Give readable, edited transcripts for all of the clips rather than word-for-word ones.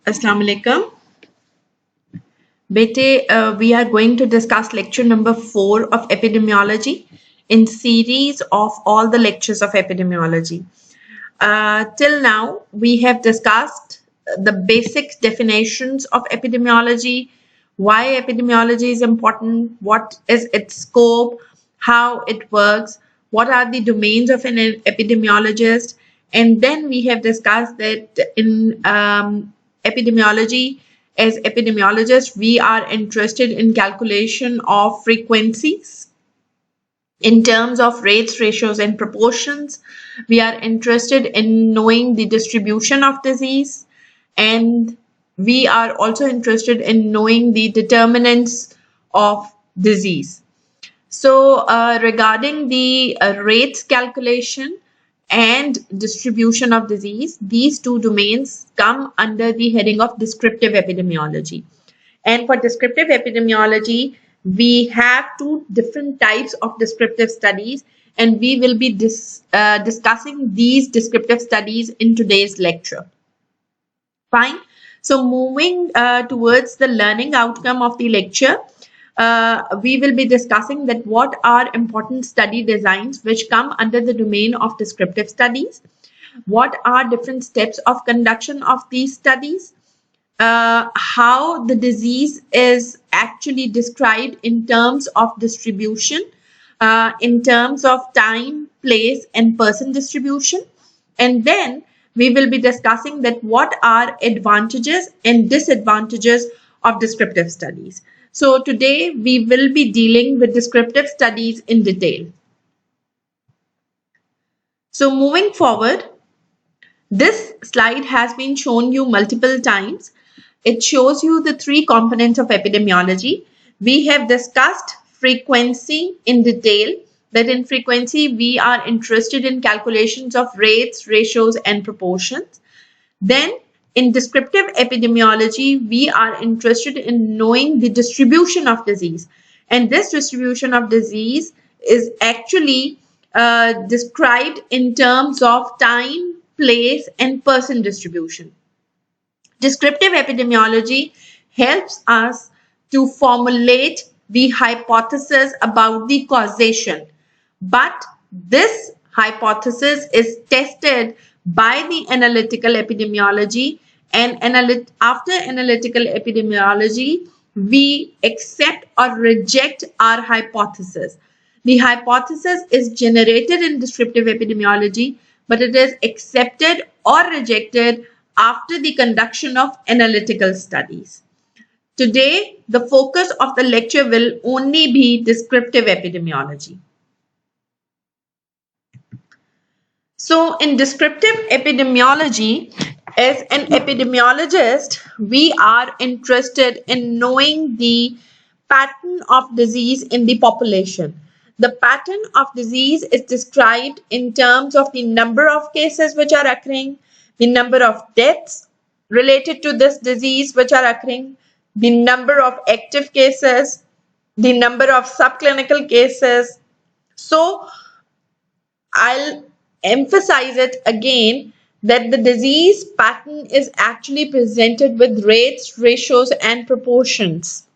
Assalamu alaikum. Bete, we are going to discuss lecture number 4 of epidemiology in series of all the lectures of epidemiology. Till now, we have discussed the basic definitions of epidemiology, why epidemiology is important, what is its scope, how it works, what are the domains of an epidemiologist, and then we have discussed that in epidemiology, as epidemiologists, we are interested in calculation of frequencies in terms of rates, ratios, and proportions. We are interested in knowing the distribution of disease, and we are also interested in knowing the determinants of disease. So regarding the rates calculation and distribution of disease, these two domains come under the heading of descriptive epidemiology. And for descriptive epidemiology, we have two different types of descriptive studies, and we will be discussing these descriptive studies in today's lecture. Fine. So moving towards the learning outcome of the lecture, we will be discussing that what are important study designs which come under the domain of descriptive studies, what are different steps of conduction of these studies, how the disease is actually described in terms of distribution, in terms of time, place, and person distribution. And then we will be discussing that what are advantages and disadvantages of descriptive studies. So today we will be dealing with descriptive studies in detail. So moving forward, this slide has been shown you multiple times. It shows you the three components of epidemiology. We have discussed frequency in detail, that in frequency we are interested in calculations of rates, ratios, and proportions. Then in descriptive epidemiology, we are interested in knowing the distribution of disease. And this distribution of disease is actually described in terms of time, place, and person distribution. Descriptive epidemiology helps us to formulate the hypothesis about the causation, but this hypothesis is tested by the analytical epidemiology, and after analytical epidemiology, we accept or reject our hypothesis. The hypothesis is generated in descriptive epidemiology, but it is accepted or rejected after the conduction of analytical studies. Today, the focus of the lecture will only be descriptive epidemiology. So in descriptive epidemiology, as an epidemiologist, we are interested in knowing the pattern of disease in the population. The pattern of disease is described in terms of the number of cases which are occurring, the number of deaths related to this disease which are occurring, the number of active cases, the number of subclinical cases. So I'll emphasize it again that the disease pattern is actually presented with rates, ratios, and proportions.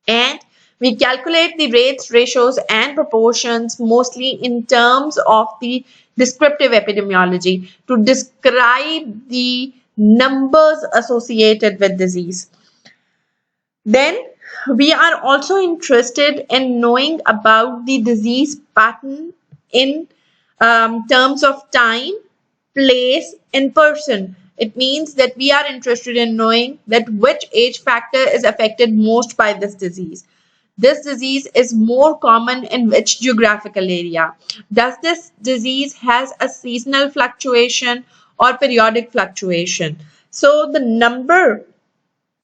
And we calculate the rates, ratios, and proportions mostly in terms of the descriptive epidemiology to describe the numbers associated with disease. Then we are also interested in knowing about the disease pattern in terms of time, place, and person. It means that we are interested in knowing that which age factor is affected most by this disease. This disease is more common in which geographical area? Does this disease has a seasonal fluctuation or periodic fluctuation? So the number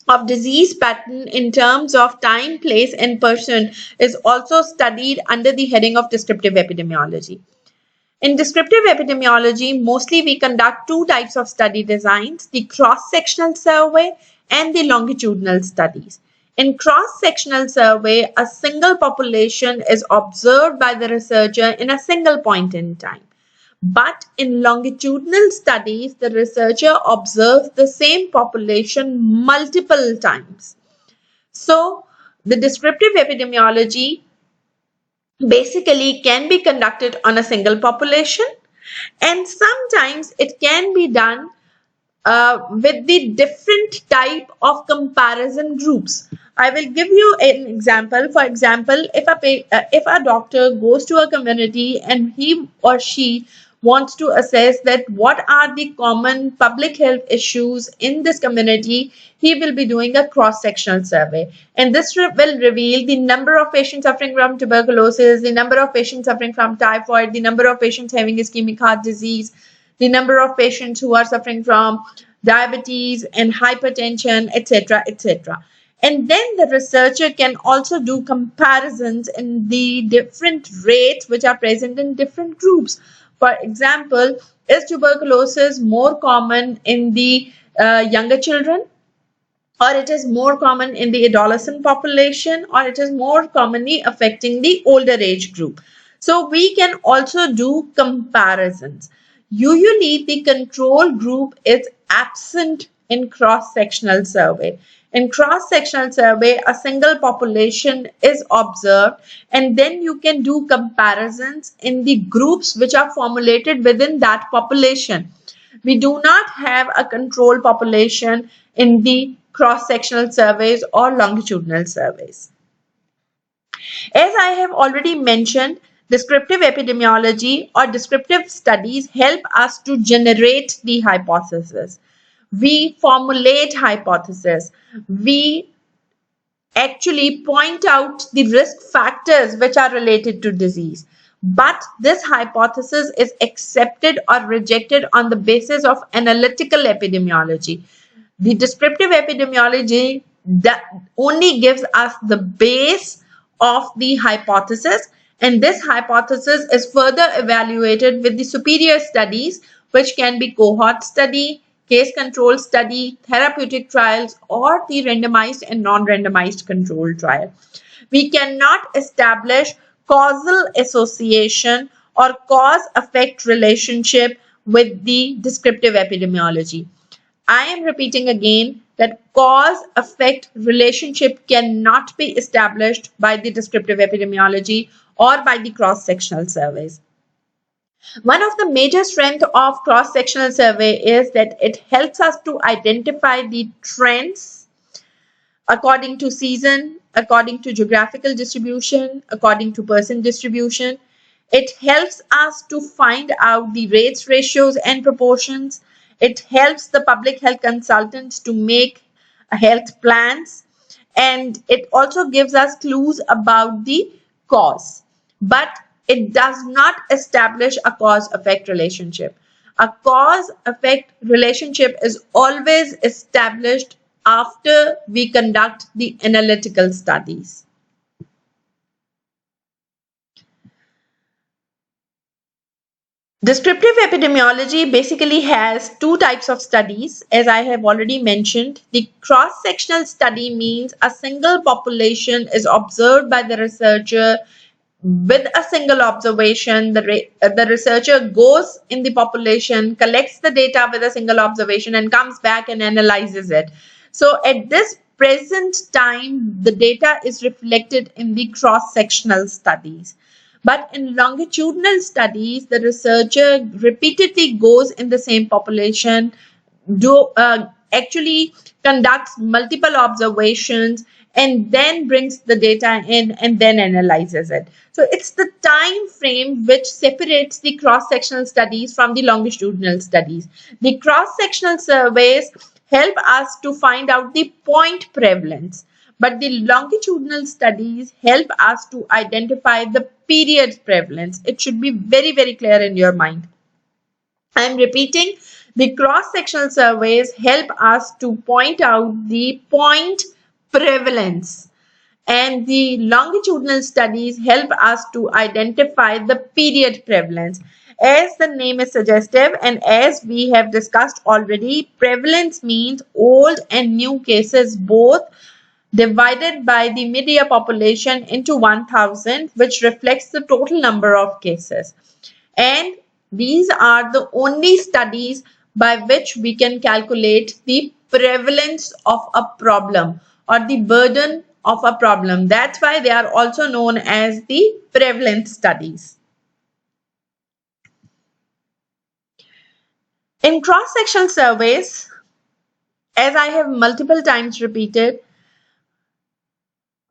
of disease pattern in terms of time, place, and person is also studied under the heading of descriptive epidemiology. In descriptive epidemiology, mostly we conduct two types of study designs, the cross-sectional survey and the longitudinal studies. In cross-sectional survey, a single population is observed by the researcher in a single point in time. But in longitudinal studies, the researcher observes the same population multiple times. So the descriptive epidemiology basically can be conducted on a single population, and sometimes it can be done with the different type of comparison groups. I will give you an example. For example, if a doctor goes to a community and he or she wants to assess that what are the common public health issues in this community, he will be doing a cross-sectional survey. And this will reveal the number of patients suffering from tuberculosis, the number of patients suffering from typhoid, the number of patients having ischemic heart disease, the number of patients who are suffering from diabetes and hypertension, etc., etc. And then the researcher can also do comparisons in the different rates which are present in different groups. For example, is tuberculosis more common in the younger children, or it is more common in the adolescent population, or it is more commonly affecting the older age group? So we can also do comparisons. Usually the control group is absent in cross-sectional survey. In cross-sectional survey, a single population is observed, and then you can do comparisons in the groups which are formulated within that population. We do not have a control population in the cross-sectional surveys or longitudinal surveys. As I have already mentioned, descriptive epidemiology or descriptive studies help us to generate the hypothesis. We formulate hypotheses. We actually point out the risk factors which are related to disease. But this hypothesis is accepted or rejected on the basis of analytical epidemiology. The descriptive epidemiology that only gives us the base of the hypothesis, and this hypothesis is further evaluated with the superior studies, which can be cohort study, case control study, therapeutic trials, or the randomized and non-randomized control trial. We cannot establish causal association or cause-effect relationship with the descriptive epidemiology. I am repeating again that cause-effect relationship cannot be established by the descriptive epidemiology or by the cross-sectional surveys. One of the major strengths of cross-sectional survey is that it helps us to identify the trends according to season, according to geographical distribution, according to person distribution. It helps us to find out the rates, ratios, and proportions. It helps the public health consultants to make health plans, and it also gives us clues about the cause. But it does not establish a cause-effect relationship. A cause-effect relationship is always established after we conduct the analytical studies. Descriptive epidemiology basically has two types of studies, as I have already mentioned. The cross-sectional study means a single population is observed by the researcher with a single observation. The researcher goes in the population, collects the data with a single observation, and comes back and analyzes it. So at this present time, the data is reflected in the cross-sectional studies. But in longitudinal studies, the researcher repeatedly goes in the same population, actually conducts multiple observations, and then brings the data in and then analyzes it. So it's the time frame which separates the cross-sectional studies from the longitudinal studies. The cross-sectional surveys help us to find out the point prevalence, but the longitudinal studies help us to identify the period prevalence. It should be very, very clear in your mind. I am repeating, the cross-sectional surveys help us to point out the point prevalence, and the longitudinal studies help us to identify the period prevalence. As the name is suggestive, and as we have discussed already, prevalence means old and new cases both, divided by the mid-year population into 1000, which reflects the total number of cases. And These are the only studies by which we can calculate the prevalence of a problem or the burden of a problem. That's why they are also known as the prevalence studies. In cross-sectional surveys, as I have multiple times repeated,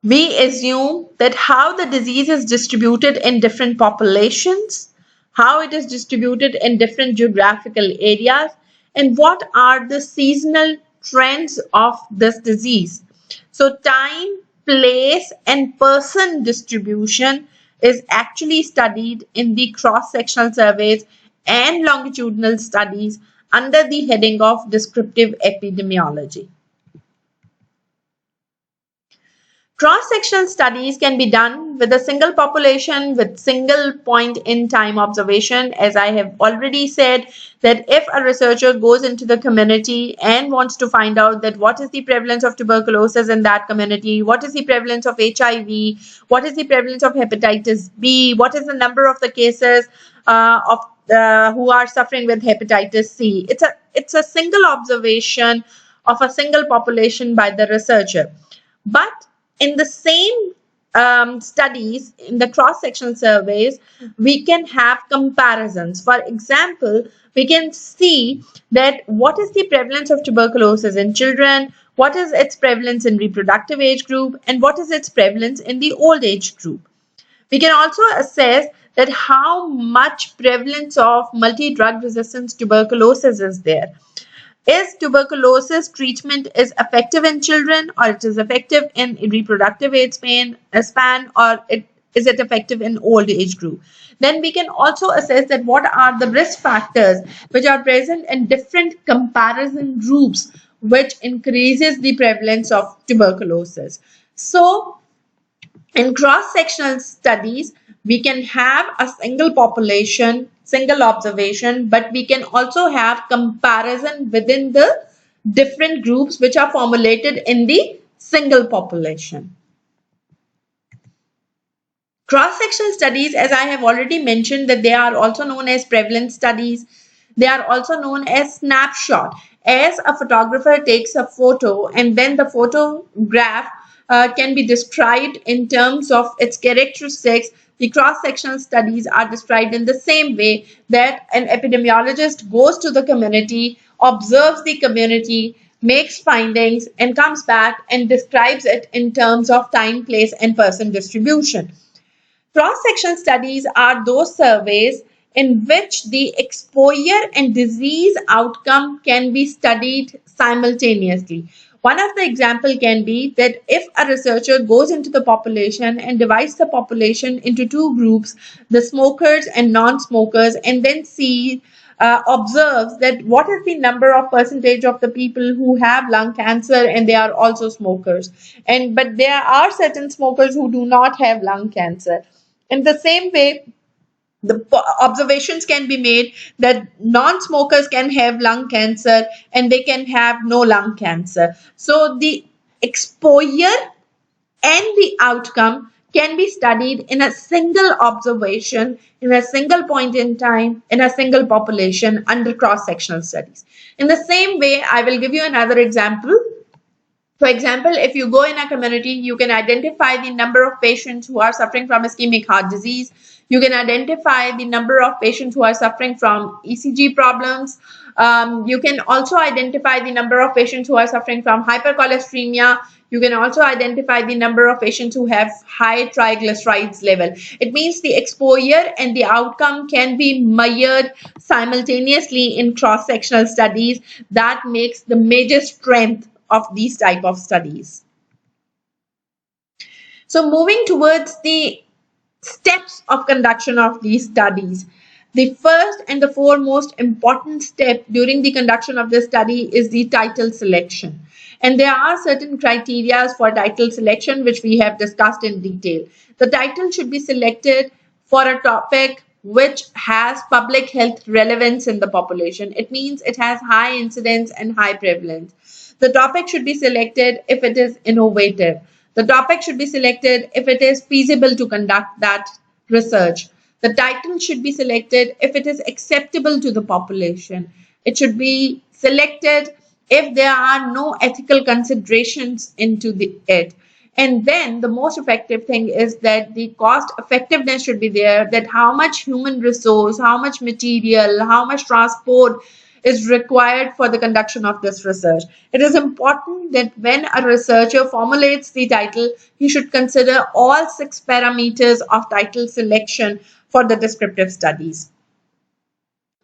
we assume that how the disease is distributed in different populations, how it is distributed in different geographical areas, and what are the seasonal trends of this disease. So time, place, and person distribution is actually studied in the cross-sectional surveys and longitudinal studies under the heading of descriptive epidemiology. Cross-sectional studies can be done with a single population with single point in time observation. As I have already said, that if a researcher goes into the community and wants to find out that what is the prevalence of tuberculosis in that community, what is the prevalence of HIV, what is the prevalence of hepatitis B, what is the number of the cases of who are suffering with hepatitis C. It's a single observation of a single population by the researcher. But in the same studies, in the cross-sectional surveys, we can have comparisons. For example, we can see that what is the prevalence of tuberculosis in children, what is its prevalence in reproductive age group, and what is its prevalence in the old age group. We can also assess that how much prevalence of multi-drug resistant tuberculosis is there. Is tuberculosis treatment is effective in children, or it is effective in reproductive age span, or is it effective in old age group? Then we can also assess that what are the risk factors which are present in different comparison groups which increases the prevalence of tuberculosis. So in cross-sectional studies, we can have a single population, single observation, but we can also have comparison within the different groups which are formulated in the single population. Cross-sectional studies, as I have already mentioned, that they are also known as prevalence studies. They are also known as snapshot. As a photographer takes a photo and then the photograph can be described in terms of its characteristics, the cross-sectional studies are described in the same way, that an epidemiologist goes to the community, observes the community, makes findings, and comes back and describes it in terms of time, place, and person distribution. Cross-section studies are those surveys in which the exposure and disease outcome can be studied simultaneously. One of the example can be that if a researcher goes into the population and divides the population into two groups, the smokers and non-smokers, and then observes that what is the number of percentage of the people who have lung cancer and they are also smokers, but there are certain smokers who do not have lung cancer. In the same way, the observations can be made that non-smokers can have lung cancer and they can have no lung cancer. So the exposure and the outcome can be studied in a single observation, in a single point in time, in a single population under cross-sectional studies. In the same way, I will give you another example. For example, if you go in a community, you can identify the number of patients who are suffering from ischemic heart disease. You can identify the number of patients who are suffering from ECG problems. You can also identify the number of patients who are suffering from hypercholesteremia. You can also identify the number of patients who have high triglycerides level. It means the exposure and the outcome can be measured simultaneously in cross-sectional studies. That makes the major strength of these type of studies. So moving towards the steps of conduction of these studies. The first and the foremost important step during the conduction of this study is the title selection. And there are certain criteria for title selection which we have discussed in detail. The title should be selected for a topic which has public health relevance in the population. It means it has high incidence and high prevalence. The topic should be selected if it is innovative. The topic should be selected if it is feasible to conduct that research. The title should be selected if it is acceptable to the population. It should be selected if there are no ethical considerations into it. And then the most effective thing is that the cost effectiveness should be there, that how much human resource, how much material, how much transport is required for the conduction of this research. It is important that when a researcher formulates the title, he should consider all 6 parameters of title selection for the descriptive studies.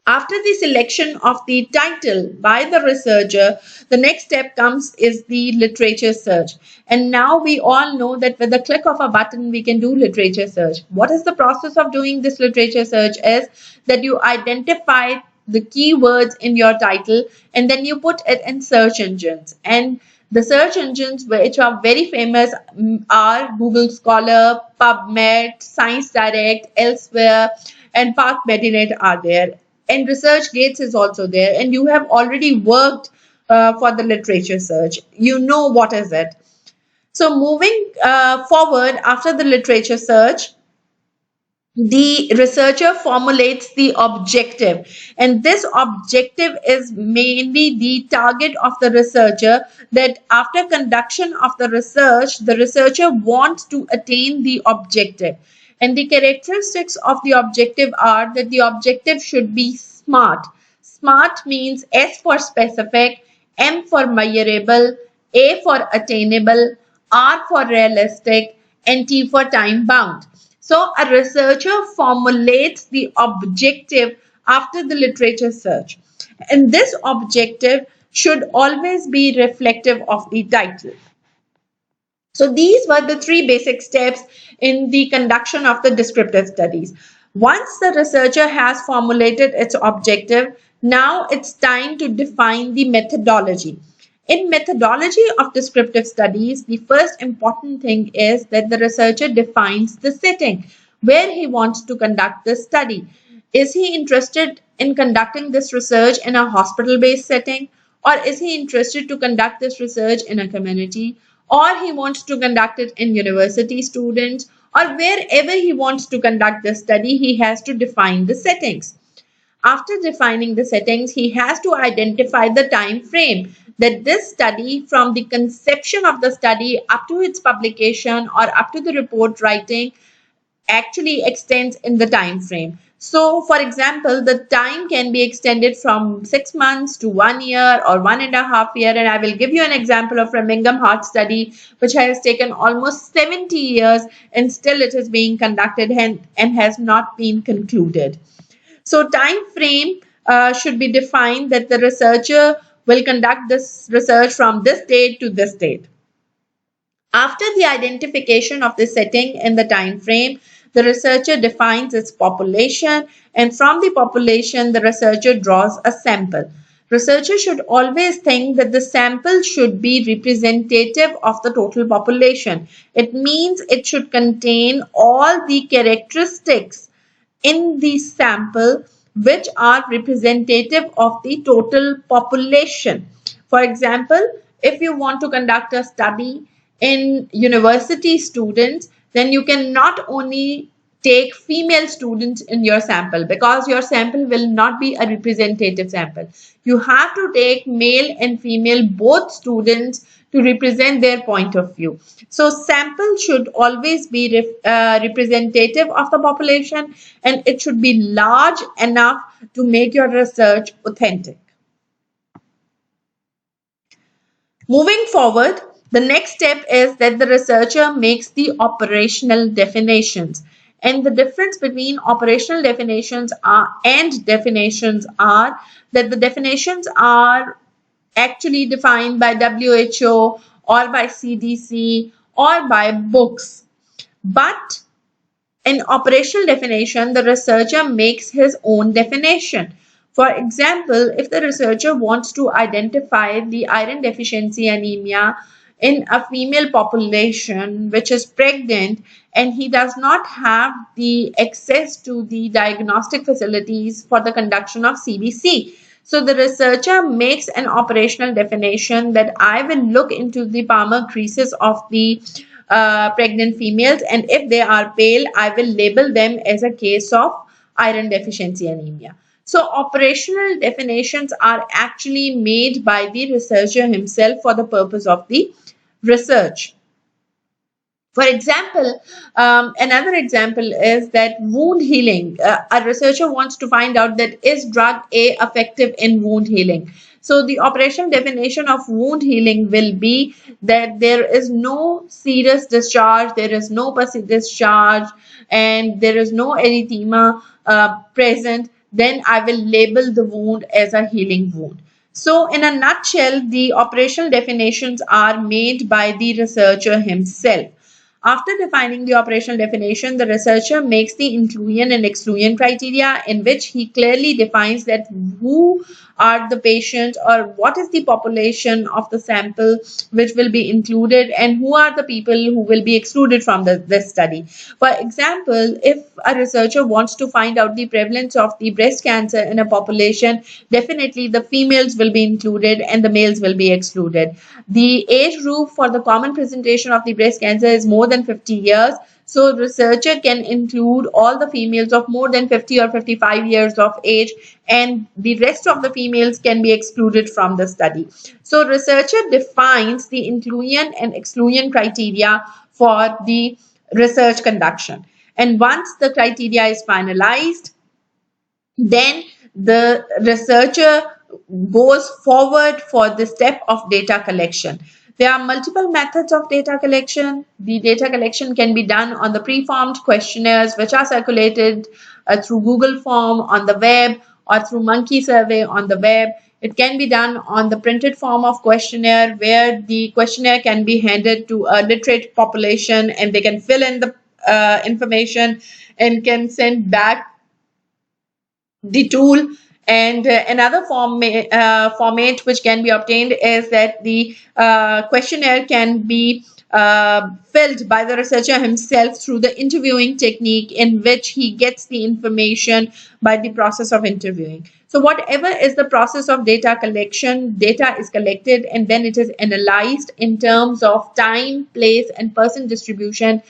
After the selection of the title by the researcher, the next step comes is the literature search. And now we all know that with the click of a button, we can do literature search. What is the process of doing this literature search is that you identify the keywords in your title and then you put it in search engines. And the search engines which are very famous are Google Scholar, PubMed, Science Direct, Elsewhere, and PathMedinet are there. And ResearchGates is also there, and you have already worked for the literature search. You know what is it. So moving forward after the literature search, the researcher formulates the objective, and this objective is mainly the target of the researcher, that after conduction of the researcher wants to attain the objective. And the characteristics of the objective are that the objective should be SMART. SMART means S for specific, M for measurable, A for attainable, R for realistic, and T for time bound. So a researcher formulates the objective after the literature search. And this objective should always be reflective of the title. So these were the 3 basic steps in the conduction of the descriptive studies. Once the researcher has formulated its objective, now it's time to define the methodology. In methodology of descriptive studies, the first important thing is that the researcher defines the setting where he wants to conduct the study. Is he interested in conducting this research in a hospital-based setting, or is he interested to conduct this research in a community, or he wants to conduct it in university students, or wherever he wants to conduct the study, he has to define the settings. After defining the settings, he has to identify the time frame, that this study, from the conception of the study up to its publication or up to the report writing, actually extends in the time frame. So, for example, the time can be extended from 6 months to 1 year or 1.5 years. And I will give you an example of Framingham Heart study, which has taken almost 70 years and still it is being conducted and has not been concluded. So, time frame should be defined, that the researcher will conduct this research from this date to this date. After the identification of the setting and the time frame, the researcher defines its population, and from the population, the researcher draws a sample. Researchers should always think that the sample should be representative of the total population. It means it should contain all the characteristics in the sample which are representative of the total population. For example, if you want to conduct a study in university students, then you can not only take female students in your sample, because your sample will not be a representative sample. You have to take male and female both students to represent their point of view. So sample should always be representative of the population, and it should be large enough to make your research authentic. Moving forward, the next step is that the researcher makes the operational definitions. And the difference between operational definitions and definitions are that the definitions are actually defined by WHO or by CDC or by books. But in operational definition, the researcher makes his own definition. For example, if the researcher wants to identify the iron deficiency anemia in a female population which is pregnant, and he does not have the access to the diagnostic facilities for the conduction of CBC. So the researcher makes an operational definition that I will look into the palmar creases of the pregnant females, and if they are pale, I will label them as a case of iron deficiency anemia. So operational definitions are actually made by the researcher himself for the purpose of the research. For example, another example is that wound healing. A researcher wants to find out that is drug A effective in wound healing. So the operational definition of wound healing will be that there is no serous discharge, there is no pus discharge, and there is no erythema present. Then I will label the wound as a healing wound. So in a nutshell, the operational definitions are made by the researcher himself. After defining the operational definition, the researcher makes the inclusion and exclusion criteria, in which he clearly defines that who are the patients or what is the population of the sample which will be included, and who are the people who will be excluded from this study. For example, if a researcher wants to find out the prevalence of the breast cancer in a population, definitely the females will be included and the males will be excluded. The age group for the common presentation of the breast cancer is more than 50 years. So researcher can include all the females of more than 50 or 55 years of age, and the rest of the females can be excluded from the study. So researcher defines the inclusion and exclusion criteria for the research conduction. And once the criteria is finalized, then the researcher goes forward for the step of data collection. There are multiple methods of data collection. The data collection can be done on the preformed questionnaires which are circulated through Google Form on the web, or through Monkey Survey on the web. It can be done on the printed form of questionnaire, where the questionnaire can be handed to a literate population and they can fill in the information and can send back the tool. And another format which can be obtained is that the questionnaire can be filled by the researcher himself through the interviewing technique, in which he gets the information by the process of interviewing. So whatever is the process of data collection, data is collected and then it is analyzed in terms of time, place, and person distribution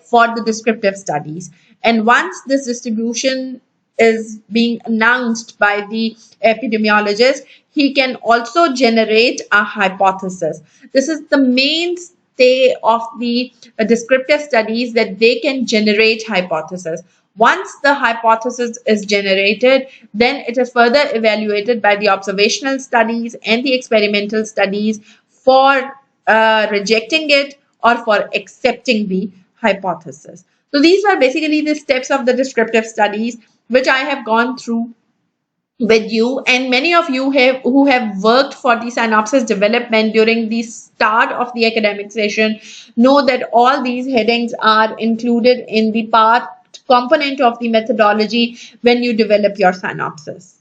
for the descriptive studies. And once this distribution is being announced by the epidemiologist, he can also generate a hypothesis. This is the mainstay of the descriptive studies, that they can generate hypothesis. Once the hypothesis is generated, then it is further evaluated by the observational studies and the experimental studies for rejecting it or for accepting the hypothesis. So these are basically the steps of the descriptive studies, which I have gone through with you, and many of you who have worked for the synopsis development during the start of the academic session know that all these headings are included in the part component of the methodology when you develop your synopsis.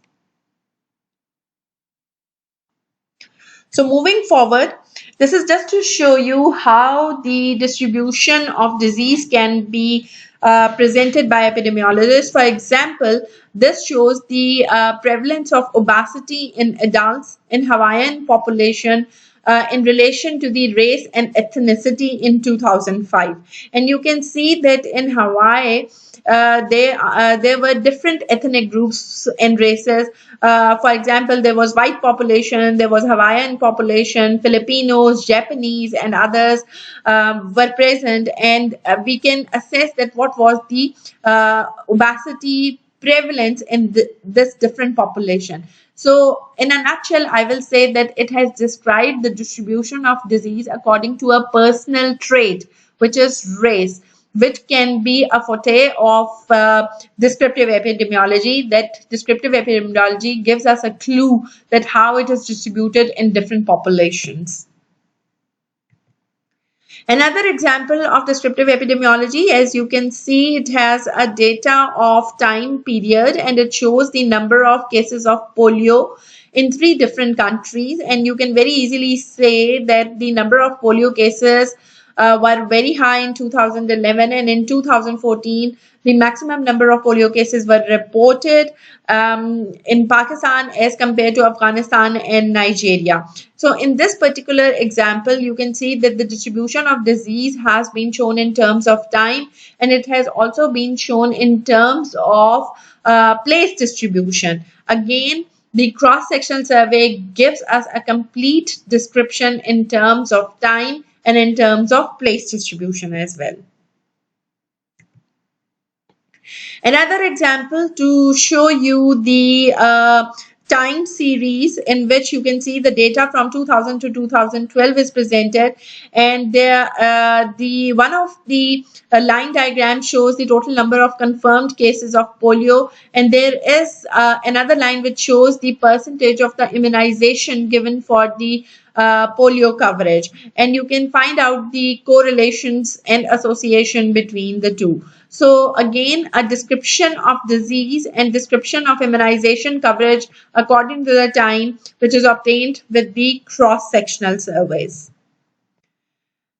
So moving forward, this is just to show you how the distribution of disease can be presented by epidemiologists. For example, this shows the prevalence of obesity in adults in Hawaiian population in relation to the race and ethnicity in 2005. And you can see that in Hawaii, there were different ethnic groups and races. For example, there was white population, there was Hawaiian population, Filipinos, Japanese, and others were present, and we can assess that what was the obesity prevalence in this different population. So in a nutshell, I will say that it has described the distribution of disease according to a personal trait, which is race, which can be a forte of descriptive epidemiology. That descriptive epidemiology gives us a clue that how it is distributed in different populations. Another example of descriptive epidemiology, as you can see, it has a data of time period, and it shows the number of cases of polio in 3 different countries. And you can very easily say that the number of polio cases were very high in 2011, and in 2014 the maximum number of polio cases were reported in Pakistan as compared to Afghanistan and Nigeria. So in this particular example, you can see that the distribution of disease has been shown in terms of time, and it has also been shown in terms of place distribution. Again, the cross-sectional survey gives us a complete description in terms of time and in terms of place distribution as well. Another example to show you the time series in which you can see the data from 2000 to 2012 is presented, and there the one of the line diagram shows the total number of confirmed cases of polio, and there is another line which shows the percentage of the immunization given for the polio coverage, and you can find out the correlations and association between the two. So again, a description of disease and description of immunization coverage according to the time, which is obtained with the cross-sectional surveys.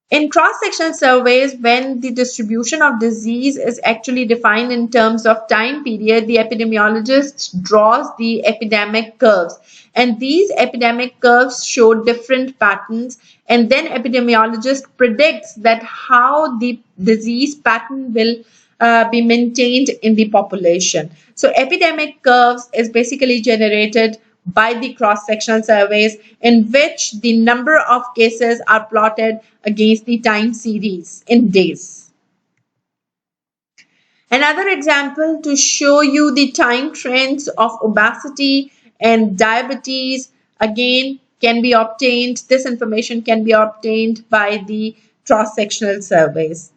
In cross-sectional surveys, when the distribution of disease is actually defined in terms of time period, the epidemiologist draws the epidemic curves, and these epidemic curves show different patterns, and then epidemiologist predicts that how the disease pattern will be maintained in the population. So epidemic curves is basically generated by the cross-sectional surveys, in which the number of cases are plotted against the time series in days. Another example to show you the time trends of obesity and diabetes again can be obtained. This information can be obtained by the cross-sectional surveys.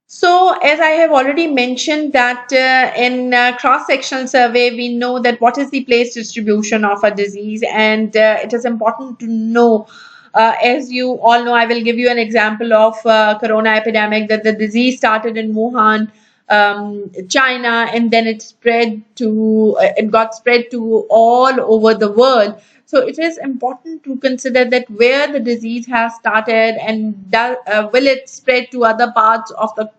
So as I have already mentioned that in cross-sectional survey, we know that what is the place distribution of a disease, and it is important to know, as you all know, I will give you an example of corona epidemic, that the disease started in Wuhan, China, and then it got spread to all over the world. So it is important to consider that where the disease has started, and will it spread to other parts of the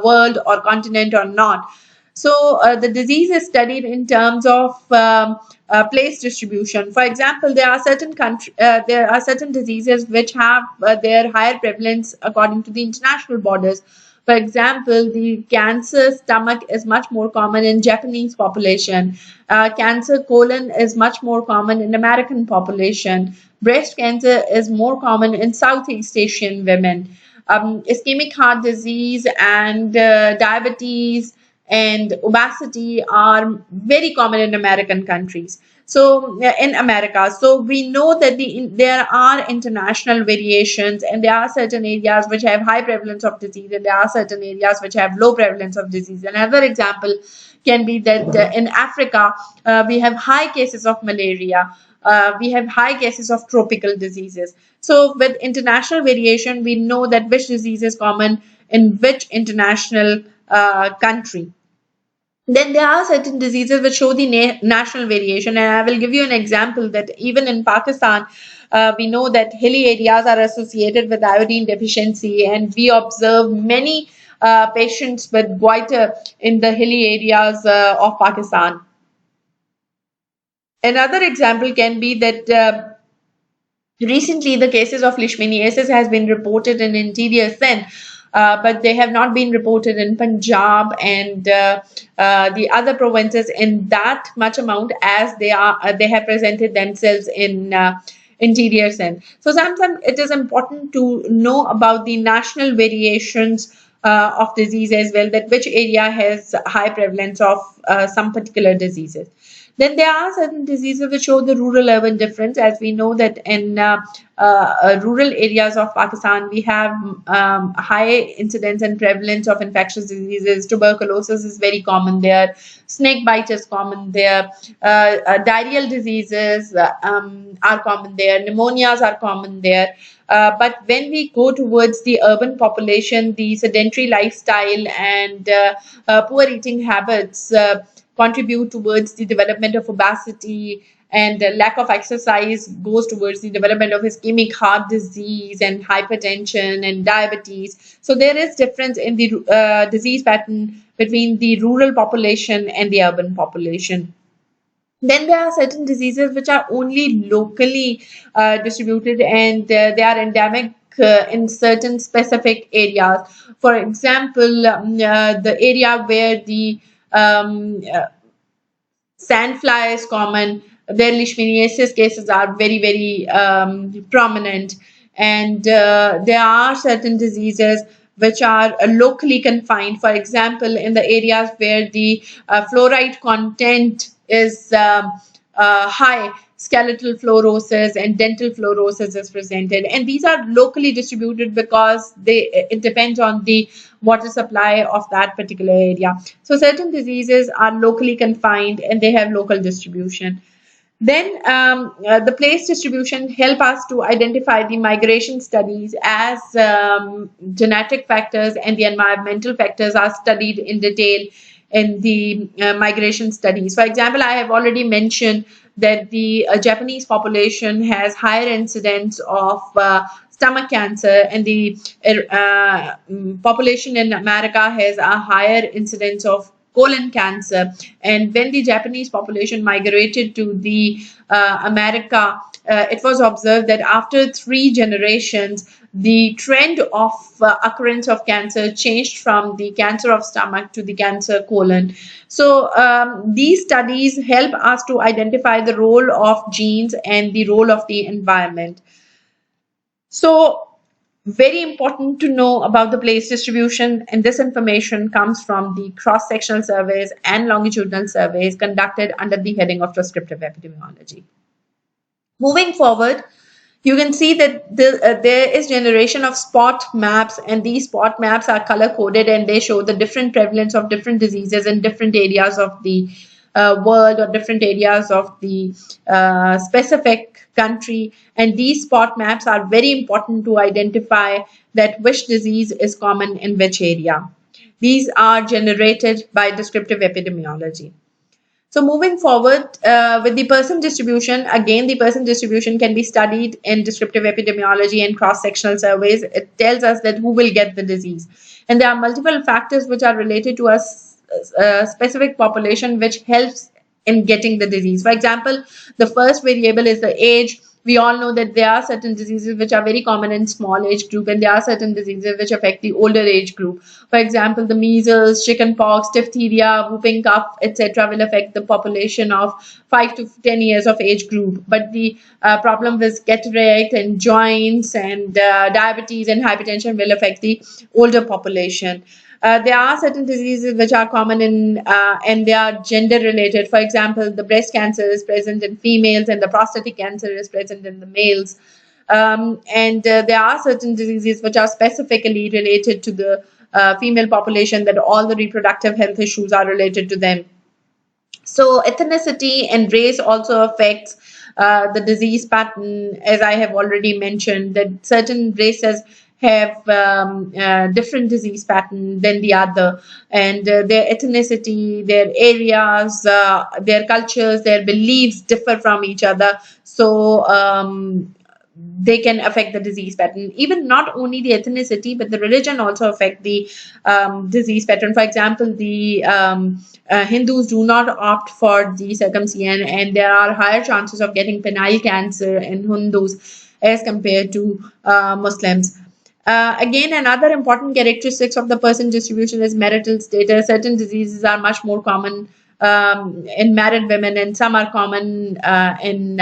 world or continent or not. So the disease is studied in terms of place distribution. For example, there are certain diseases which have their higher prevalence according to the international borders. For example, the cancer stomach is much more common in Japanese population. Cancer colon is much more common in American population. Breast cancer is more common in Southeast Asian women. Ischemic heart disease and diabetes and obesity are very common in American countries. So in America, so we know that there are international variations, and there are certain areas which have high prevalence of disease, and there are certain areas which have low prevalence of disease. Another example can be that in Africa, we have high cases of malaria. We have high cases of tropical diseases. So with international variation, we know that which disease is common in which international country. Then there are certain diseases which show the national variation, and I will give you an example that even in Pakistan, we know that hilly areas are associated with iodine deficiency, and we observe many patients with goiter in the hilly areas of Pakistan. Another example can be that recently the cases of leishmaniasis has been reported in interior Sindh, but they have not been reported in Punjab and the other provinces in that much amount as they have presented themselves in interior Sindh. So sometimes it is important to know about the national variations of disease as well, that which area has high prevalence of some particular diseases. Then there are certain diseases which show the rural-urban difference, as we know that in rural areas of Pakistan, we have high incidence and prevalence of infectious diseases. Tuberculosis is very common there. Snake bite is common there. Diarrheal diseases are common there. Pneumonias are common there. But when we go towards the urban population, the sedentary lifestyle and poor eating habits contribute towards the development of obesity, and lack of exercise goes towards the development of ischemic heart disease and hypertension and diabetes. So there is difference in the disease pattern between the rural population and the urban population. Then there are certain diseases which are only locally distributed, and they are endemic in certain specific areas. For example, the area where the sandfly is common, their leishmaniasis cases are very, very prominent. And there are certain diseases which are locally confined. For example, in the areas where the fluoride content is high, skeletal fluorosis and dental fluorosis is presented, and these are locally distributed because it depends on the water supply of that particular area. So certain diseases are locally confined and they have local distribution. Then the place distribution help us to identify the migration studies, as genetic factors and the environmental factors are studied in detail in the migration studies. For example, I have already mentioned that the Japanese population has higher incidence of stomach cancer, and the population in America has a higher incidence of colon cancer. And when the Japanese population migrated to the America, it was observed that after 3 generations, the trend of occurrence of cancer changed from the cancer of stomach to the cancer colon. So these studies help us to identify the role of genes and the role of the environment. So very important to know about the place distribution, and this information comes from the cross-sectional surveys and longitudinal surveys conducted under the heading of descriptive epidemiology. Moving forward, you can see that there is generation of spot maps, and these spot maps are color coded and they show the different prevalence of different diseases in different areas of the world or different areas of the specific country. And these spot maps are very important to identify that which disease is common in which area. These are generated by descriptive epidemiology. So moving forward with the person distribution, again, the person distribution can be studied in descriptive epidemiology and cross-sectional surveys. It tells us that who will get the disease. And there are multiple factors which are related to a specific population which helps in getting the disease. For example, the first variable is the age. We all know that there are certain diseases which are very common in small age group, and there are certain diseases which affect the older age group. For example, the measles, chickenpox, diphtheria, whooping cough, etc. will affect the population of 5 to 10 years of age group. But the problem with cataract and joints and diabetes and hypertension will affect the older population. There are certain diseases which are common in and they are gender related. For example, the breast cancer is present in females and the prostatic cancer is present in the males. And there are certain diseases which are specifically related to the female population, that all the reproductive health issues are related to them. So ethnicity and race also affects the disease pattern, as I have already mentioned, that certain races have different disease pattern than the other, and their ethnicity, their areas, their cultures, their beliefs differ from each other. So they can affect the disease pattern. Even not only the ethnicity, but the religion also affect the disease pattern. For example, the Hindus do not opt for the circumcision, and there are higher chances of getting penile cancer in Hindus as compared to Muslims. Again, another important characteristics of the person distribution is marital status. Certain diseases are much more common in married women, and some are common in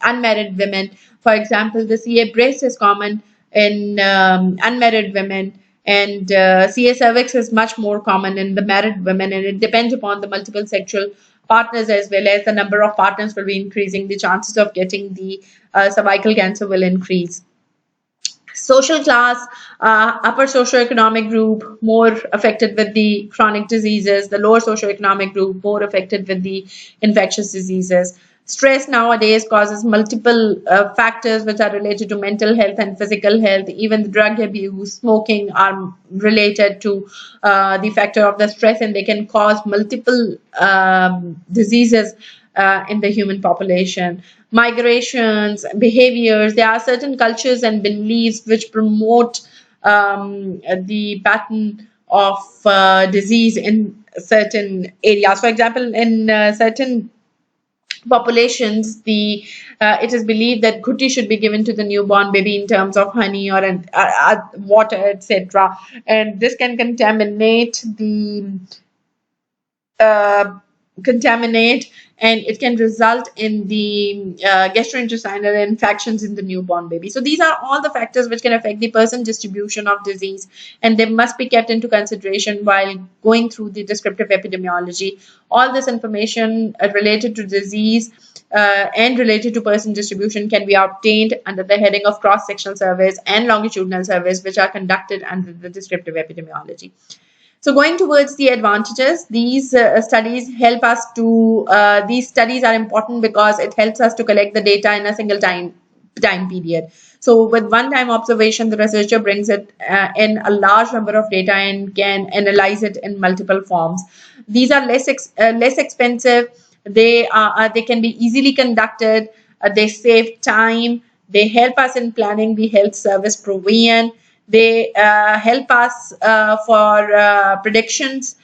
unmarried women. For example, the CA breast is common in unmarried women, and CA cervix is much more common in the married women, and it depends upon the multiple sexual partners, as well as the number of partners will be increasing. The chances of getting the cervical cancer will increase. Social class, upper socioeconomic group more affected with the chronic diseases, the lower socioeconomic group more affected with the infectious diseases. Stress nowadays causes multiple factors which are related to mental health and physical health. Even the drug abuse, smoking are related to the factor of the stress, and they can cause multiple diseases in the human population. Migrations, behaviors, there are certain cultures and beliefs which promote the pattern of disease in certain areas. For example, in certain populations, the it is believed that ghutti should be given to the newborn baby in terms of honey or water, etc. And this can uh, contaminate, and it can result in the gastrointestinal infections in the newborn baby. So these are all the factors which can affect the person distribution of disease, and they must be kept into consideration while going through the descriptive epidemiology. All this information related to disease and related to person distribution can be obtained under the heading of cross-sectional surveys and longitudinal surveys, which are conducted under the descriptive epidemiology. So going towards the advantages, these studies help us to, these studies are important because it helps us to collect the data in a single time period. So with one-time observation, the researcher brings it in a large number of data and can analyze it in multiple forms. These are less expensive. They can be easily conducted. They save time. They help us in planning the health service provision. They help us for predictions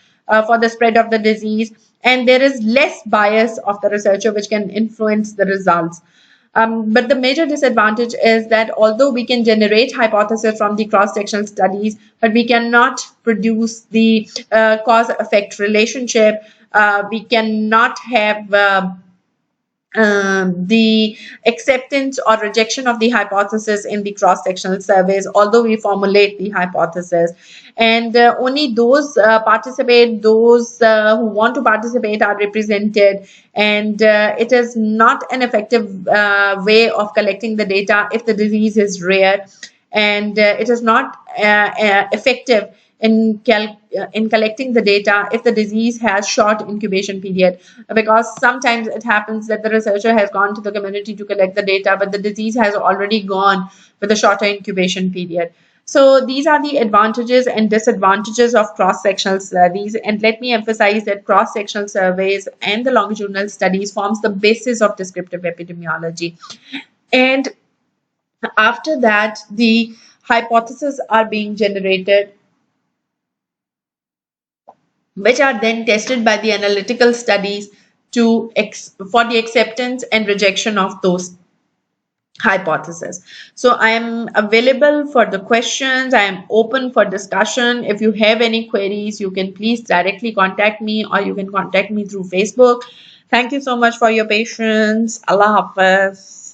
for the spread of the disease, and there is less bias of the researcher which can influence the results. But the major disadvantage is that although we can generate hypotheses from the cross-sectional studies, but we cannot produce the cause-effect relationship. We cannot have the acceptance or rejection of the hypothesis in the cross-sectional surveys, although we formulate the hypothesis. And only those those who want to participate are represented. And it is not an effective way of collecting the data if the disease is rare. And it is not effective in collecting the data if the disease has short incubation period, because sometimes it happens that the researcher has gone to the community to collect the data, but the disease has already gone with a shorter incubation period. So these are the advantages and disadvantages of cross-sectional studies. And let me emphasize that cross-sectional surveys and the longitudinal studies forms the basis of descriptive epidemiology. And after that, the hypotheses are being generated, which are then tested by the analytical studies for the acceptance and rejection of those hypotheses. So I am available for the questions. I am open for discussion. If you have any queries, you can please directly contact me, or you can contact me through Facebook. Thank you so much for your patience. Allah Hafiz.